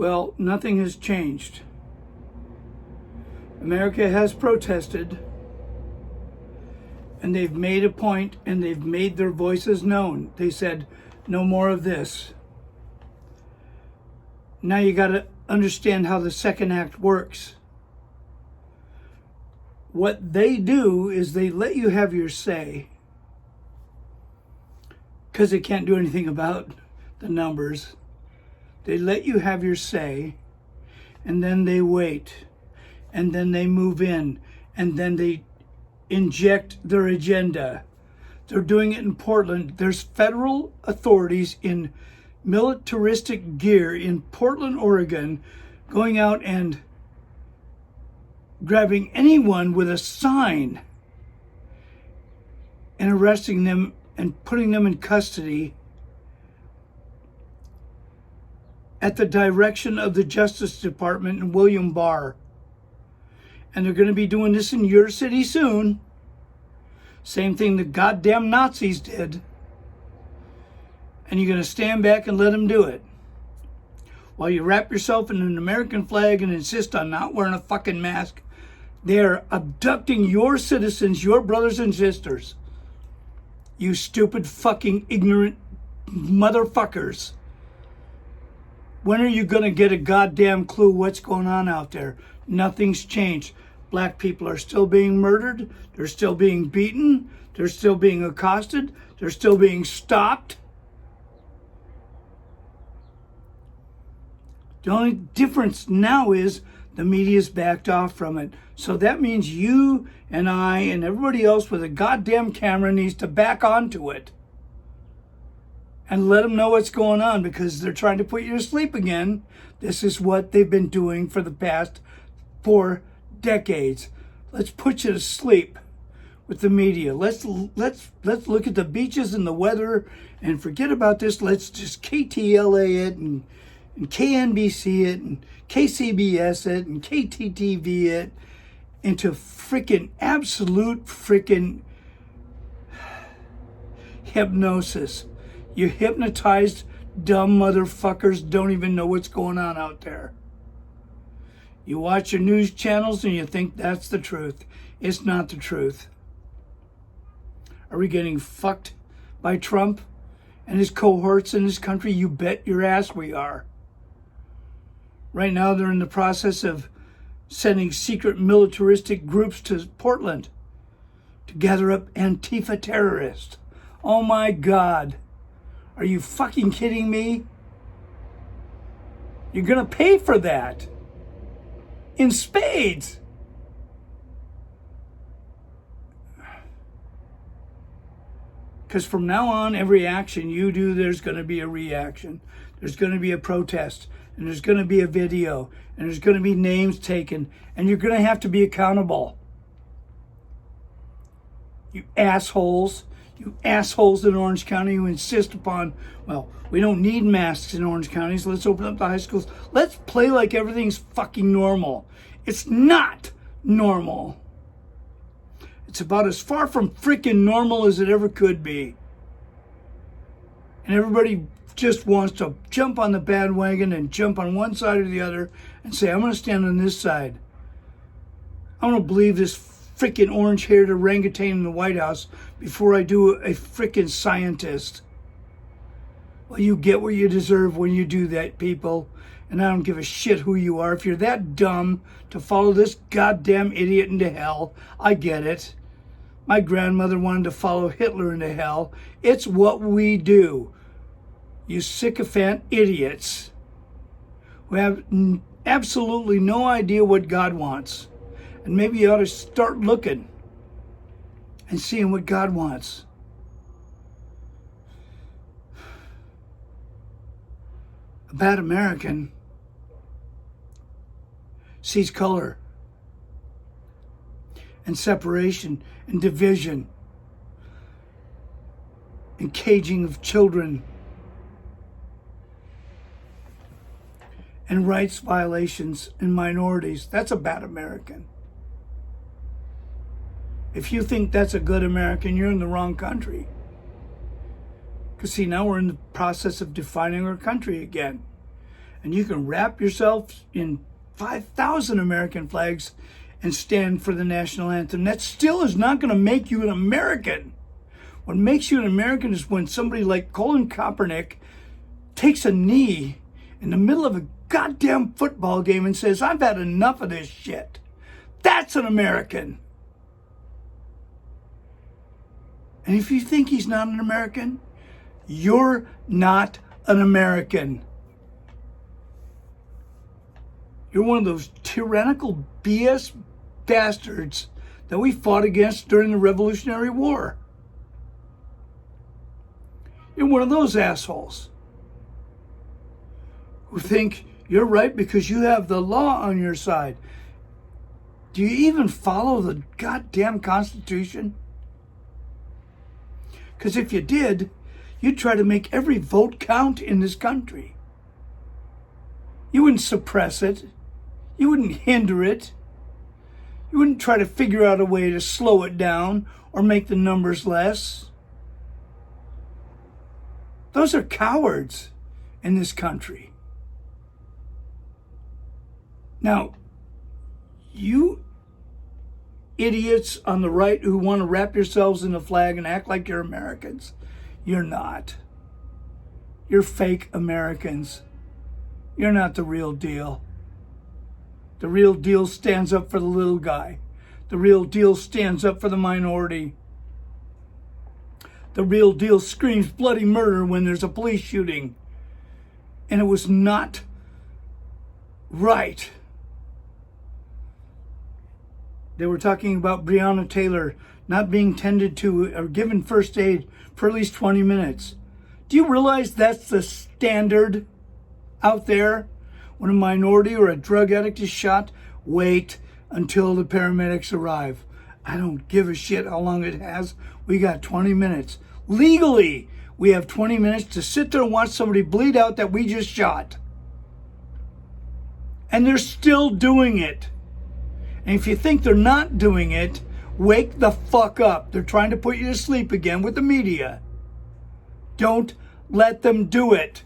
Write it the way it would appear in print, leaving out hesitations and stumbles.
Well, nothing has changed. America has protested, and they've made a point, and they've made their voices known. They said, no more of this. Now you got to understand how the second act works. What they do is they let you have your say, because they can't do anything about the numbers. They let you have your say, and then they wait, and then they move in, and then they inject their agenda. They're doing it in Portland. There's federal authorities in militaristic gear in Portland, Oregon, going out and grabbing anyone with a sign and arresting them and putting them in custody at the direction of the Justice Department and William Barr. And they're going to be doing this in your city soon. Same thing the goddamn Nazis did. And you're going to stand back and let them do it, while you wrap yourself in an American flag and insist on not wearing a fucking mask. They're abducting your citizens, your brothers and sisters. You stupid fucking ignorant motherfuckers. When are you going to get a goddamn clue what's going on out there? Nothing's changed. Black people are still being murdered. They're still being beaten. They're still being accosted. They're still being stopped. The only difference now is the media's backed off from it. So that means you and I and everybody else with a goddamn camera needs to back onto it and let them know what's going on, because they're trying to put you to sleep again. This is what they've been doing for the past 4 decades. Let's put you to sleep with the media. Let's look at the beaches and the weather and forget about this. Let's just KTLA it and KNBC it and KCBS it and KTTV it into freaking absolute freaking hypnosis. You hypnotized dumb motherfuckers don't even know what's going on out there. You watch your news channels and you think that's the truth. It's not the truth. Are we getting fucked by Trump and his cohorts in this country? You bet your ass we are. Right now they're in the process of sending secret militaristic groups to Portland to gather up Antifa terrorists. Oh my God. Are you fucking kidding me? You're going to pay for that in spades. Because from now on, every action you do, there's going to be a reaction. There's going to be a protest, and there's going to be a video, and there's going to be names taken, and you're going to have to be accountable. You assholes. You assholes in Orange County who insist upon, well, we don't need masks in Orange County, so let's open up the high schools. Let's play like everything's fucking normal. It's not normal. It's about as far from freaking normal as it ever could be. And everybody just wants to jump on the bandwagon and jump on one side or the other and say, I'm going to stand on this side. I'm going to believe this freaking orange-haired orangutan in the White House before I do a freaking scientist. Well, you get what you deserve when you do that, people. And I don't give a shit who you are. If you're that dumb to follow this goddamn idiot into hell, I get it. My grandmother wanted to follow Hitler into hell. It's what we do. You sycophant idiots who have absolutely no idea what God wants. And maybe you ought to start looking and seeing what God wants. A bad American sees color and separation and division and caging of children and rights violations in minorities. That's a bad American. If you think that's a good American, you're in the wrong country. Because see, now we're in the process of defining our country again. and you can wrap yourself in 5,000 American flags and stand for the national anthem. That still is not going to make you an American. What makes you an American is when somebody like Colin Kaepernick takes a knee in the middle of a goddamn football game and says, I've had enough of this shit. That's an American. And if you think he's not an American, you're not an American. You're one of those tyrannical BS bastards that we fought against during the Revolutionary War. You're one of those assholes who think you're right because you have the law on your side. Do you even follow the goddamn Constitution? Because if you did, you'd try to make every vote count in this country. You wouldn't suppress it. You wouldn't hinder it. You wouldn't try to figure out a way to slow it down or make the numbers less. Those are cowards in this country. Now, you idiots on the right who want to wrap yourselves in the flag and act like you're Americans, you're not. You're fake Americans. You're not the real deal. The real deal stands up for the little guy. The real deal stands up for the minority. The real deal screams bloody murder when there's a police shooting. And it was not right. They were talking about Breonna Taylor not being tended to or given first aid for at least 20 minutes. Do you realize that's the standard out there? When a minority or a drug addict is shot, wait until the paramedics arrive. I don't give a shit how long it has. We got 20 minutes. Legally, we have 20 minutes to sit there and watch somebody bleed out that we just shot. And they're still doing it. And if you think they're not doing it, wake the fuck up. They're trying to put you to sleep again with the media. Don't let them do it.